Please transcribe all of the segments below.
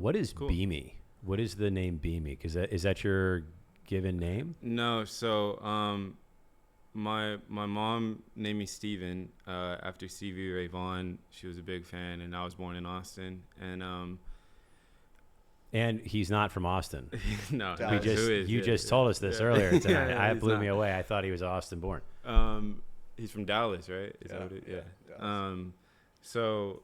What is Cool. Beami? What is the name Beami? Because is that your given name? No, so my mom named me Steven after Stevie Ray Vaughan. She was a big fan, and I was born in Austin. And And he's not from Austin. no, We no, Dallas. just who is? You Yeah, just yeah, told us this yeah. earlier tonight. Yeah, I he's blew me not. away. I thought he was Austin born. He's from Dallas, right? Is that what it? Yeah. Dallas. So,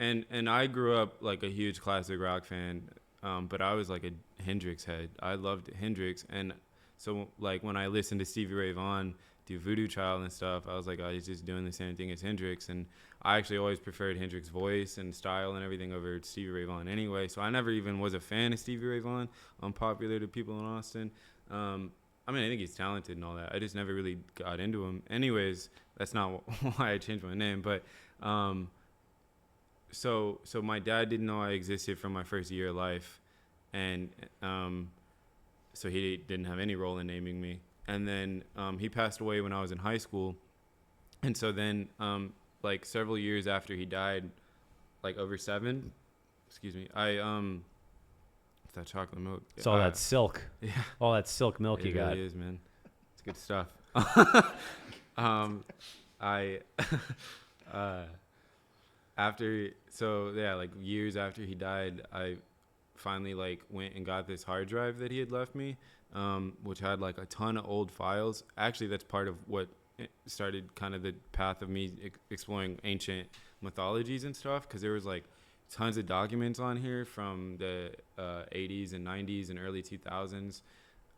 and I grew up like a huge classic rock fan, but I was like a Hendrix head. I loved Hendrix, and so like when I listened to Stevie Ray Vaughan do Voodoo Child and stuff, I was like, oh, he's just doing the same thing as Hendrix, and I actually always preferred Hendrix's voice and style and everything over Stevie Ray Vaughan anyway. So I never even was a fan of Stevie Ray Vaughan. Unpopular to people in Austin. I mean, I think he's talented and all that. I just never really got into him. Anyways, that's not why I changed my name. But so my dad didn't know I existed from my first year of life, and so he didn't have any role in naming me. And then he passed away when I was in high school, and so then like several years after he died, like over 7, excuse me, it's that chocolate milk. It's all that silk. Yeah. All that silk milk you It got. really is, man. It's good stuff. I like years after he died, I finally like went and got this hard drive that he had left me, which had like a ton of old files. Actually, that's part of what started kind of the path of me exploring ancient mythologies and stuff, because there was like tons of documents on here from the 80s and 90s and early 2000s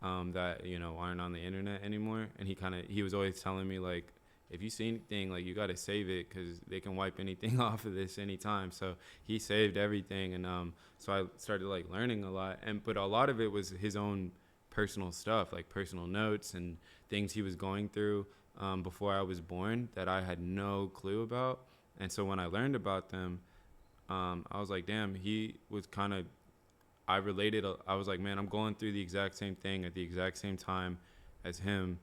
that aren't on the internet anymore. And he was always telling me, like, if you see anything, like, you got to save it because they can wipe anything off of this anytime. So he saved everything, and so I started like learning a lot, but a lot of it was his own personal stuff, like personal notes and things he was going through before I was born that I had no clue about. And so when I learned about them, I was like, damn, he was kind of, I related. I was like, man, I'm going through the exact same thing at the exact same time as him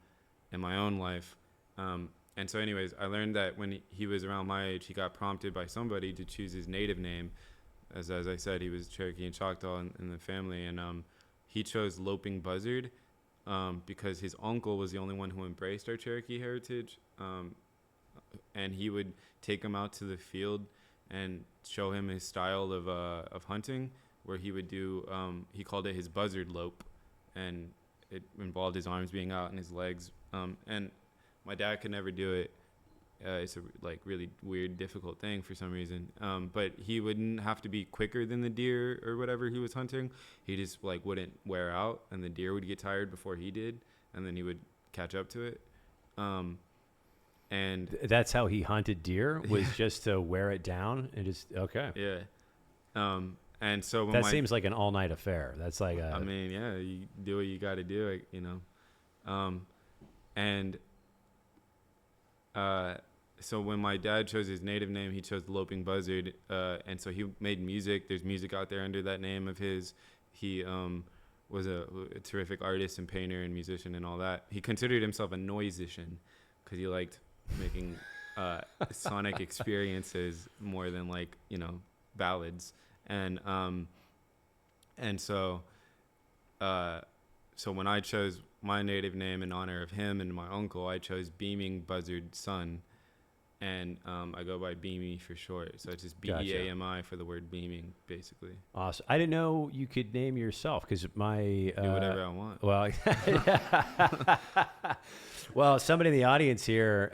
in my own life. And so anyways, I learned that when he was around my age, he got prompted by somebody to choose his native name. As I said, he was Cherokee and Choctaw in the family. And he chose Loping Buzzard because his uncle was the only one who embraced our Cherokee heritage. And he would take him out to the field and show him his style of hunting, where he would do, he called it his buzzard lope, and it involved his arms being out and his legs. And my dad could never do it. It's a like really weird, difficult thing for some reason. But he wouldn't have to be quicker than the deer or whatever he was hunting. He just like wouldn't wear out, and the deer would get tired before he did, and then he would catch up to it. And That's how he hunted deer, was just to wear it down and just, okay. yeah. And so when That seems like an all-night affair. That's like I mean, yeah, you do what you got to do, and so when my dad chose his native name, he chose the Loping Buzzard, and so he made music. There's music out there under that name of his. He was a terrific artist and painter and musician and all that. He considered himself a noisician because he liked making sonic experiences more than like ballads. And so when I chose my native name in honor of him and my uncle, I chose Beaming Buzzard Son, and I go by Beami for short. So it's just Beami for the word beaming, basically. awesome. I didn't know you could name yourself, because my Do whatever I want. well, well, somebody in the audience here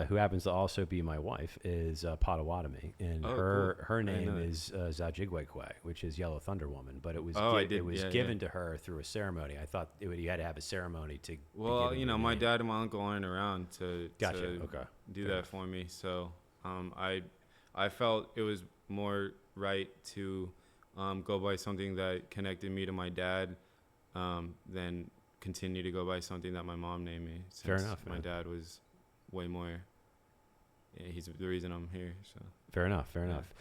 who happens to also be my wife is Potawatomi, and Oh, her cool. I didn't name know that. is Zajigwekwe, which is Yellow Thunder Woman. But it was Yeah, given to her through a ceremony. I thought you had to have a ceremony to. Well, be given the my name. dad and my uncle aren't around to Gotcha. Okay. do Fair that enough. for me. So I felt it was more right to go by something that connected me to my dad than continue to go by something that my mom named me. Fair since enough, My man. dad was way more. Yeah, he's the reason I'm here. So. Fair enough. Yeah. Enough.